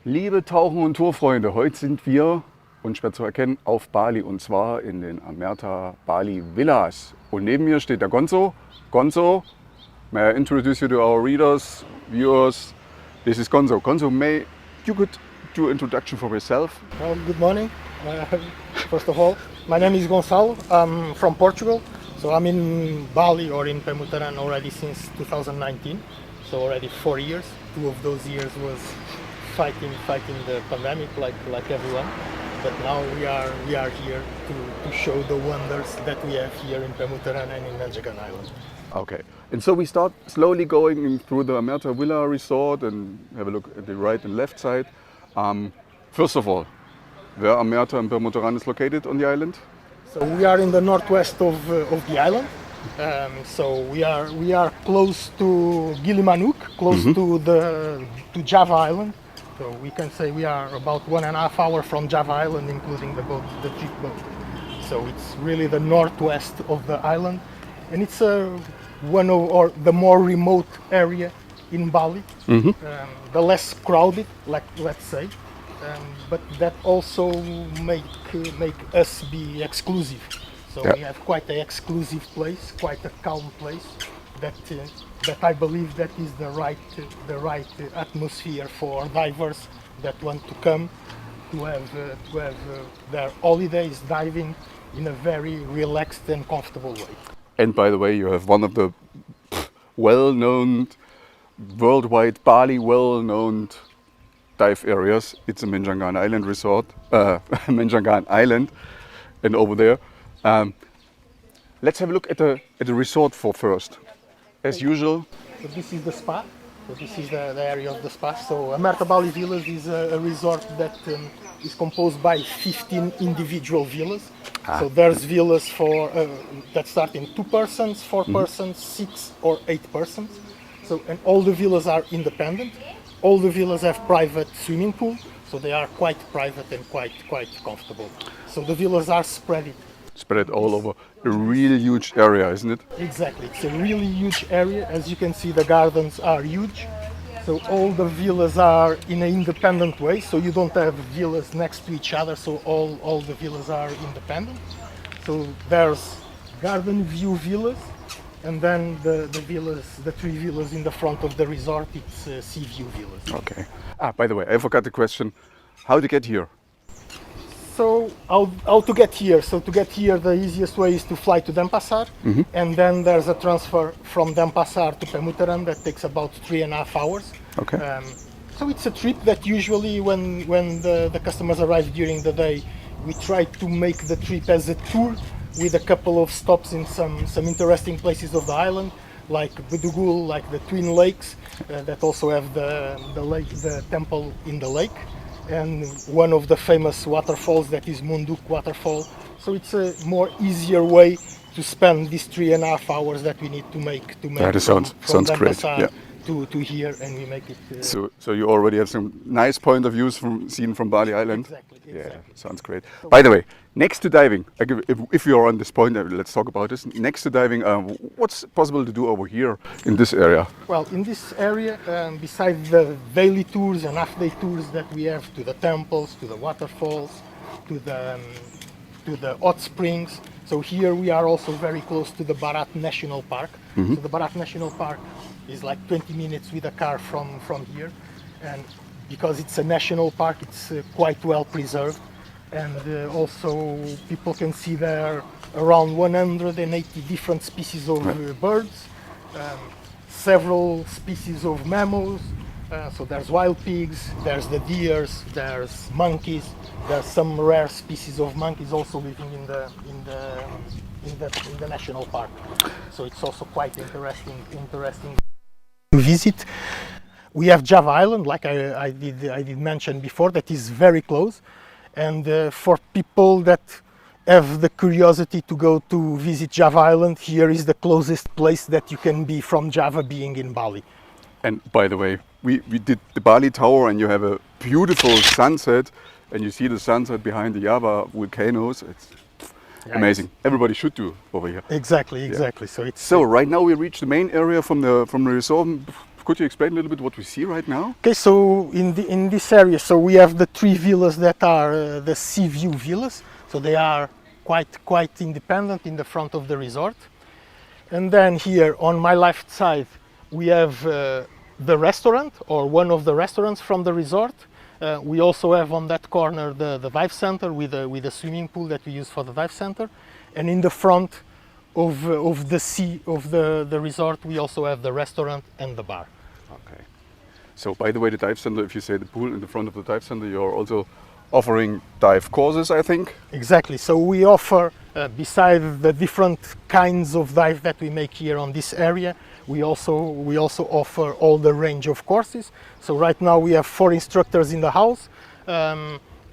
Liebe Tauchen- und Tourfreunde, heute sind wir, unschwer zu erkennen, auf Bali und zwar in den Amertha Bali Villas. Und neben mir steht der Gonzo. Gonzo, may I introduce you to our readers, viewers? This is Gonzo. Gonzo, may you could do an introduction for yourself? Well, good morning. First of all, my name is Gonçalo. I'm from Portugal, so I'm in Bali or in Permuteran already since 2019. So already 4 years. 2 of those years was fighting the pandemic like everyone. But now we are here to show the wonders that we have here in Permuteran and in Nanjagan Island. Okay, and so we start slowly going through the Amertha Villa Resort and have a look at the right and left side. First of all, where Amertha and Permuteran is located on the island? So we are in the northwest of the island. So we are close to Gilimanuk, close to Java Island. So we can say we are about 1.5 hours from Java Island, including the jeep boat. So it's really the northwest of the island, and it's the more remote area in Bali, the less crowded, let's say, but that also make us be exclusive. So we have quite an exclusive place, quite a calm place that I believe that is the right atmosphere for divers that want to come to have their holidays diving in a very relaxed and comfortable way. And by the way, you have one of the well-known, worldwide Bali well-known dive areas. It's a Mandarin Island resort, Mandarin Island, and over there. Let's have a look at the resort first. As usual. So this is the spa. So this is the area of the spa. So Amertha Bali Villas is a resort that is composed by 15 individual villas. So there's villas for that start in 2 persons, 4 persons, 6 or 8 persons. So and all the villas are independent. All the villas have private swimming pool, so they are quite private and quite comfortable. So the villas are spread All over a really huge area, isn't it? Exactly, it's a really huge area. As you can see, the gardens are huge. So all the villas are in an independent way, so you don't have villas next to each other, so all the villas are independent. So there's garden view villas, and then the 3 villas in the front of the resort, it's sea view villas. Okay. By the way, I forgot the question. How to get here? So how to get here? So to get here, the easiest way is to fly to Denpasar, and then there's a transfer from Denpasar to Permuteran that takes about 3.5 hours. Okay. So it's a trip that usually when the customers arrive during the day, we try to make the trip as a tour with a couple of stops in some interesting places of the island, like Bedugul, like the Twin Lakes, that also have the lake, the temple in the lake. And one of the famous waterfalls that is Munduk waterfall. So it's a more easier way to spend these 3.5 hours that we need to make That sounds great. Yeah. To here, and we make it. So you already have some nice point of views seen from Bali Island. Exactly. Yeah, sounds great. By the way, next to diving, if you're on this point, let's talk about this. Next to diving, what's possible to do over here in this area? Well, in this area, besides the daily tours and half-day tours that we have to the temples, to the waterfalls, to the hot springs. So here we are also very close to the Bharat National Park. So the Bharat National Park is like 20 minutes with a car from here, and because it's a national park, it's quite well preserved, and also people can see there around 180 different species of birds, several species of mammals. So there's wild pigs, there's the deers, there's monkeys, there's some rare species of monkeys also living in the national park. So it's also quite interesting to visit. We have Java Island, like I did mention before, that is very close, and for people that have the curiosity to go to visit Java Island, here is the closest place that you can be from Java, being in Bali. And by the way, we did the Bali Tower, and you have a beautiful sunset, and you see the sunset behind the Java volcanoes. It's amazing. Everybody should do over here. Exactly. Yeah. So it's right now we reach the main area from the resort. Of could you explain a little bit what we see right now? Okay, so in this area, so we have the 3 villas that are the sea view villas. So they are quite independent in the front of the resort. And then here on my left side, we have the restaurant, or one of the restaurants from the resort. We also have on that corner the dive center with a swimming pool that we use for the dive center. And in the front of the sea of the resort, we also have the restaurant and the bar. Okay. So by the way, the dive center, if you say the pool in the front of the dive center, you're also offering dive courses, I think? Exactly. So we offer, besides the different kinds of dive that we make here on this area, we also offer all the range of courses. So right now we have 4 instructors in the house,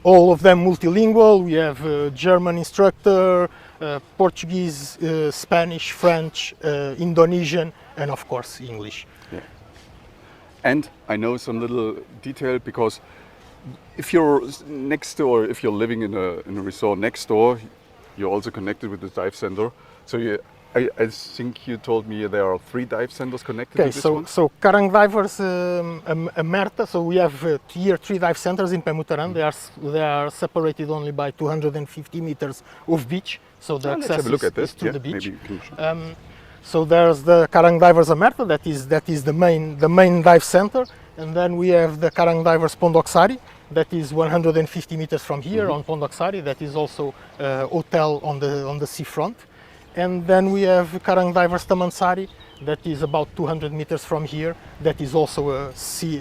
all of them multilingual. We have a German instructor, Portuguese, Spanish, French, Indonesian, and of course English. Yeah. And I know some little detail, because if you're next door, if you're living in a resort next door, you're also connected with the dive center. So I think you told me there are 3 dive centers connected to this one? So Karang Divers, Amertha, so we have here 3 dive centers in Permuteran. They are separated only by 250 meters of beach, so the Let's have access a look at this. is to the beach. Maybe you can show. So there's the Karang Divers Amertha, that is the main dive center, and then we have the Karang Divers Pondok Sari, that is 150 meters from here on Pondok Sari. That is also a hotel on the seafront. And then we have Karang Divers Taman, that is about 200 meters from here. That is also a sea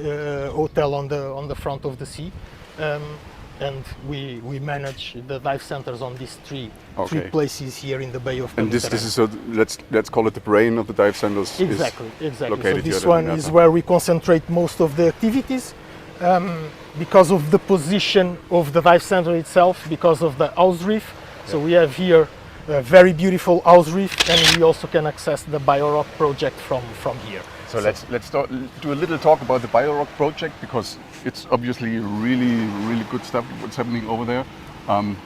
hotel on the front of the sea. And we manage the dive centers on these three places here in the Bay of Permuteran. And this is, so let's call it the brain of the dive centers. Exactly. So Located this here one is where we concentrate most of the activities. Because of the position of the dive center itself, because of the house reef. So we have here a very beautiful house reef, and we also can access the BioRock project from here. So let's do a little talk about the BioRock project, because it's obviously really good stuff what's happening over there.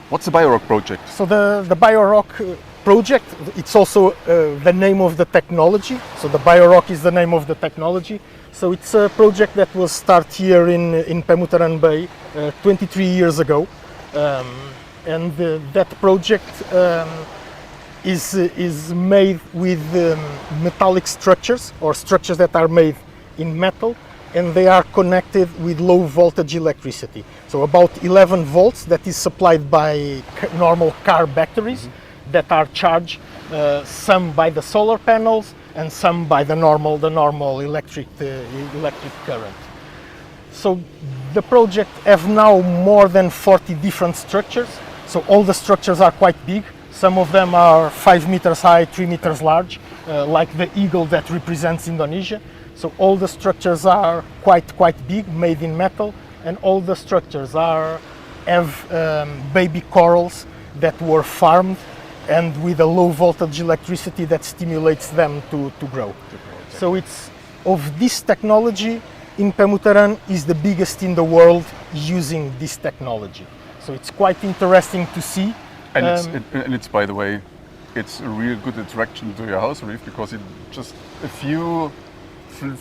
What's the BioRock project? So the BioRock project, it's also the name of the technology. So the BioRock is the name of the technology. So it's a project that was started here in Permuteran Bay 23 years ago. And that project is made with metallic structures, or structures that are made in metal, and they are connected with low voltage electricity. So about 11 volts that is supplied by normal car batteries that are charged, some by the solar panels and some by the normal electric current. So the project have now more than 40 different structures. So all the structures are quite big. Some of them are 5 meters high, 3 meters large, like the eagle that represents Indonesia. So all the structures are quite big, made in metal, and all the structures have baby corals that were farmed, and with a low voltage electricity that stimulates them to grow. So it's of this technology in Permuteran is the biggest in the world using this technology. So it's quite interesting to see. And it's by the way, it's a real good attraction to your house reef, because it's just a few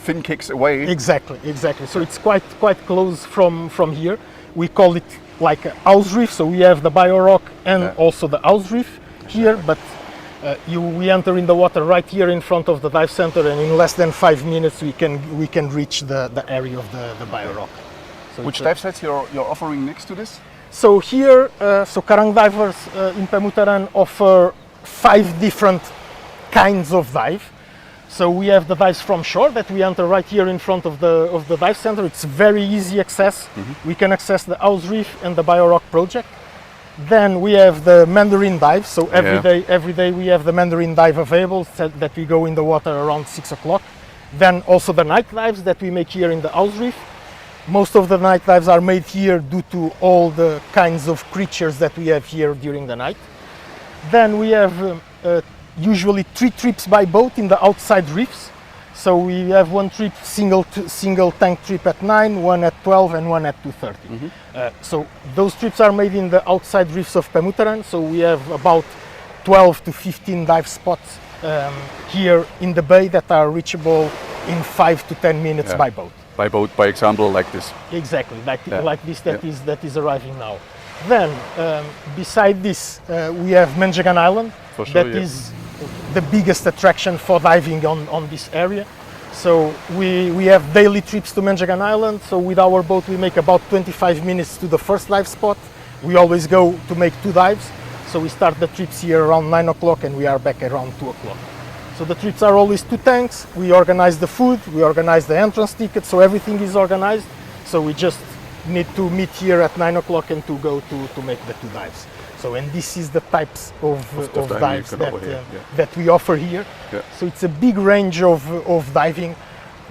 fin kicks away. Exactly. So it's quite close from here. We call it like a house reef. So we have the BioRock and also the house reef here, but we enter in the water right here in front of the dive center, and in less than 5 minutes we can reach the area of the BioRock. So which dive sets you're offering next to this? So here, Karang Divers in Permuteran offer 5 different kinds of dive. So we have the dives from shore that we enter right here in front of the dive center. It's very easy access. We can access the house reef and the BioRock project. Then we have the Mandarin dive. So every day we have the Mandarin dive available, that we go in the water around 6 o'clock. Then also the night dives that we make here in the house reef. Most of the night dives are made here due to all the kinds of creatures that we have here during the night. Then we have usually 3 trips by boat in the outside reefs. So we have one trip, single tank trip at 9, one at 12, and one at 2:30. So those trips are made in the outside reefs of Permuteran. So we have about 12 to 15 dive spots here in the bay that are reachable in 5 to 10 minutes Yeah. by boat. By boat, by example, like this. Exactly, Yeah. like this that Yeah. that is arriving now. Then, beside this, we have Manjagan Island. For sure, That yeah. is the biggest attraction for diving on this area. So we have daily trips to Manjagan Island. So with our boat, we make about 25 minutes to the first dive spot. We always go to make 2 dives. So we start the trips here around 9 o'clock and we are back around 2 o'clock. So the trips are always 2 tanks. We organize the food, we organize the entrance ticket, so everything is organized. So we just need to meet here at 9 o'clock and to go to make the 2 dives. So, and this is the types of diving dives you can that, offer here, yeah. that we offer here. Yeah. So it's a big range of diving.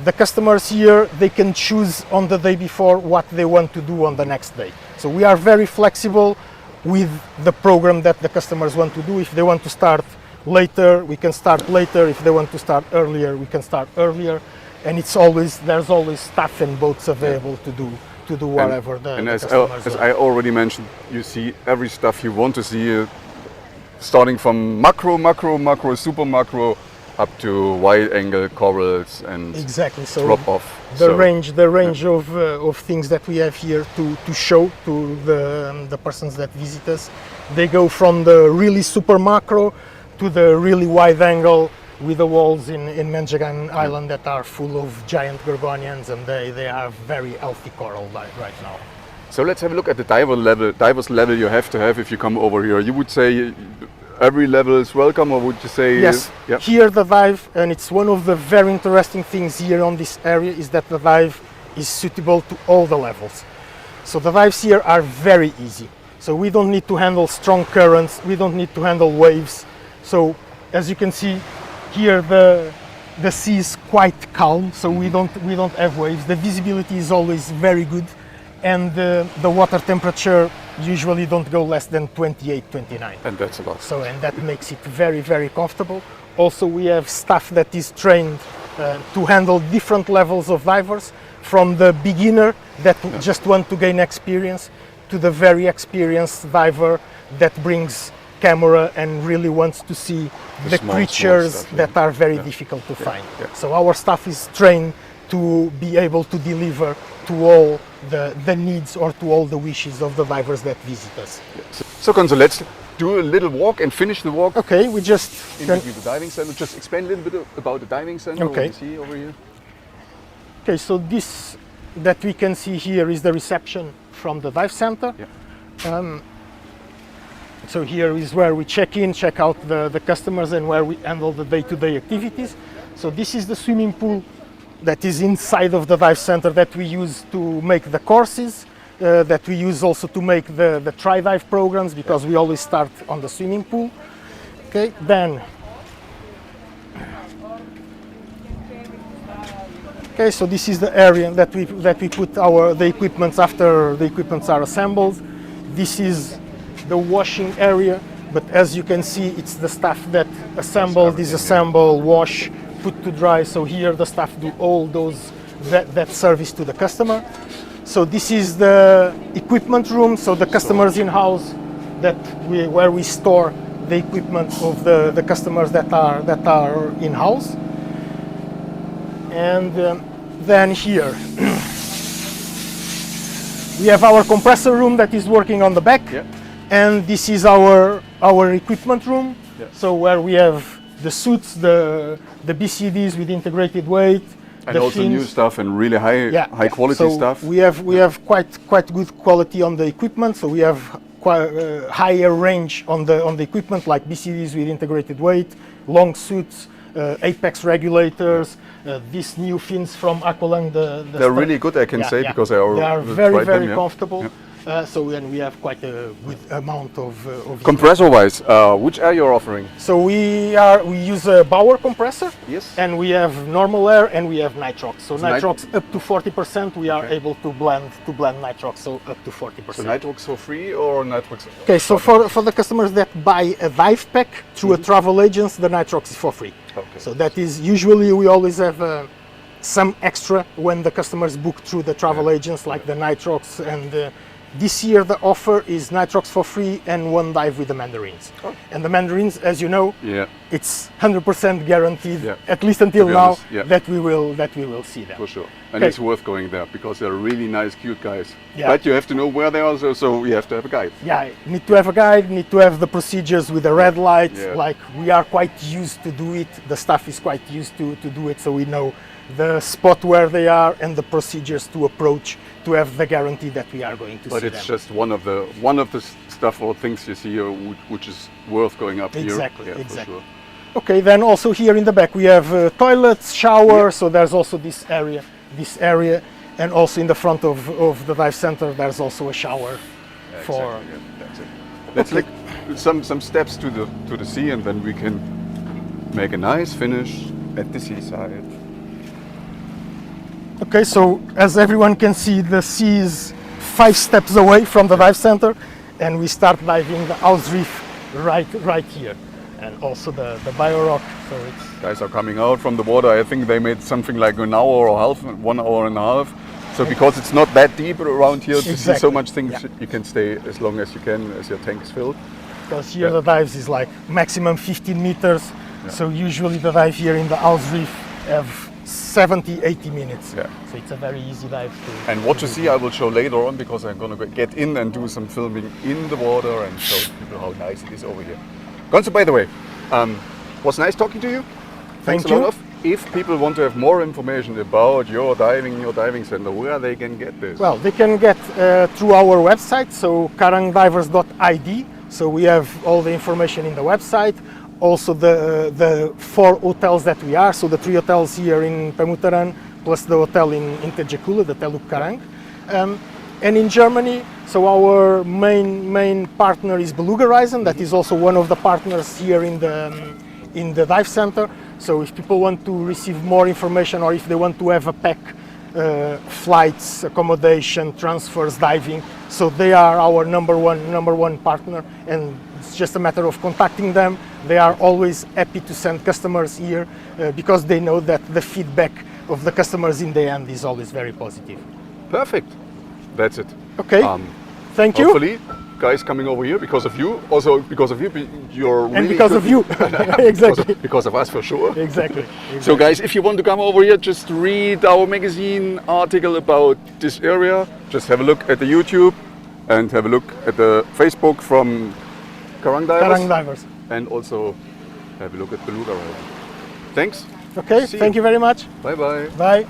The customers here, they can choose on the day before what they want to do on the next day. So we are very flexible with the program that the customers want to do. If they want to start later, we can start later. If they want to start earlier, we can start earlier. And there's always staff and boats available to do whatever And the as customers want. I already mentioned, you see every stuff you want to see, starting from macro, super macro, up to wide angle corals and Exactly. So drop off. the range of things that we have here to show to the persons that visit us, they go from the really super macro to the really wide angle with the walls in Manjagan Island that are full of giant gorgonians, and they have very healthy coral right now. So let's have a look at the divers level you have to have if you come over here. You would say every level is welcome, or would you say Yes, yeah. here the dive, and it's one of the very interesting things here on this area, is that the dive is suitable to all the levels. So the dives here are very easy. So we don't need to handle strong currents, we don't need to handle waves. So as you can see here, the sea is quite calm, so we don't have waves. The visibility is always very good, and the water temperature usually don't go less than 28, 29. And that's a lot. So, and that makes it very, very comfortable. Also, we have staff that is trained to handle different levels of divers, from the beginner that just want to gain experience to the very experienced diver that brings camera and really wants to see the small creatures stuff, yeah. that are very difficult to find. yeah. So our staff is trained to be able to deliver to all the needs or to all the wishes of the divers that visit us. So Gonzo, let's do a little walk and finish the walk Okay, we just in can, between the diving center. Just explain a little bit about the diving center, Okay. what you see over here. okay, so this that we can see here is the reception from the dive center. Yeah. So here is where we check in, check out the customers, and where we handle the day-to-day activities. So this is the swimming pool that is inside of the dive center that we use to make the courses, that we use also to make the tri-dive programs, because we always start on the swimming pool. Okay, then. Okay, so this is the area that we put the equipment after the equipments are assembled. This is the washing area, but as you can see, it's the staff that assemble, disassemble, wash, put to dry. So here the staff do all that service to the customer. So this is the equipment room. So the customers in-house where we store the equipment of the customers that are in-house. And then here we have our compressor room that is working on the back. Yeah. And this is our equipment room. Yeah. So where we have the suits, the BCDs with integrated weight, And the also fins. new stuff and really high quality So stuff. we have quite good quality on the equipment. So we have quite higher range on the equipment, like BCDs with integrated weight, long suits, apex regulators. These new fins from Aqualung. They're really good, I can say, because I already they are tried very them, yeah. comfortable. Yeah. So and we have quite a good amount of Compressor-wise, which air you're offering? So we use a BioRock compressor. Yes. And we have normal air and we have nitrox. So So nitrox up to 40%. We are Okay. able to blend nitrox, so up to 40%. So nitrox for free or nitrox? Okay, so for the customers that buy a dive pack through a travel agent, the nitrox is for free. Okay. So that is usually we always have some extra when the customers book through the travel agents, like the nitrox this year the offer is nitrox for free and one dive with the mandarins. Oh. And the mandarins, as you know, Yeah, it's 100% guaranteed, Yeah. at least until To be now, honest, yeah. that we will see them. for sure. And Okay. it's worth going there because they're really nice, cute guys. Yeah. But you have to know where they are, so you have to have a guide. Yeah, need to have a guide, need to have the procedures with the red light. Yeah. Like we are quite used to do it. The staff is quite used to do it, so we know the spot where they are and the procedures to approach to have the guarantee that we are going to But see it's them. just one of the stuff or things you see here which is worth going up Exactly, here. Yeah, exactly. for sure. Okay, then also here in the back we have toilets, shower, so there's also this area, and also in the front of the dive center there's also a shower for. Exactly, yeah, that's it. Let's Okay. look some steps to the sea, and then we can make a nice finish at the seaside. Okay, so as everyone can see, the sea is 5 steps away from the dive center, and we start diving the house reef right here, and also the BioRock. So it's Guys are coming out from the water. I think they made something like an hour or half, 1 hour and a half. So because it's not that deep around here to see so Exactly, much things, yeah. you can stay as long as you can as your tank is filled. because here Yeah. the dives is like maximum 15 meters. So usually the dive here in the house reef have 70-80 minutes. Yeah. So it's a very easy dive to. And what you see I will show later on, because I'm going to get in and do some filming in the water and show people how nice it is over here. Gonzo, by the way, was nice talking to you. Thanks Thank a lot you. of. If people want to have more information about your diving center, where they can get this? Well, they can get through our website, so karangdivers.id. So we have all the information in the website. Also the 4 hotels that we are, so the 3 hotels here in Permuteran, plus the hotel in Tejekula, the Teluk Karang. And in Germany, so our main partner is Beluga Horizon, that is also one of the partners here in the dive center. So if people want to receive more information, or if they want to have a pack, flights, accommodation, transfers, diving, so they are our number one partner, and it's just a matter of contacting them. They are always happy to send customers here because they know that the feedback of the customers in the end is always very positive. Perfect. That's it. Okay, thank you. Hopefully, guys coming over here because of you. Also because of you, you're really And because good. of you. Exactly. Because of us for sure. Exactly. So guys, if you want to come over here, just read our magazine article about this area. Just have a look at the YouTube and have a look at the Facebook from Karang Divers. Karang Divers. And also have a look at Beluga Horizon. Thanks. Okay, See thank you very much. Bye bye. Bye.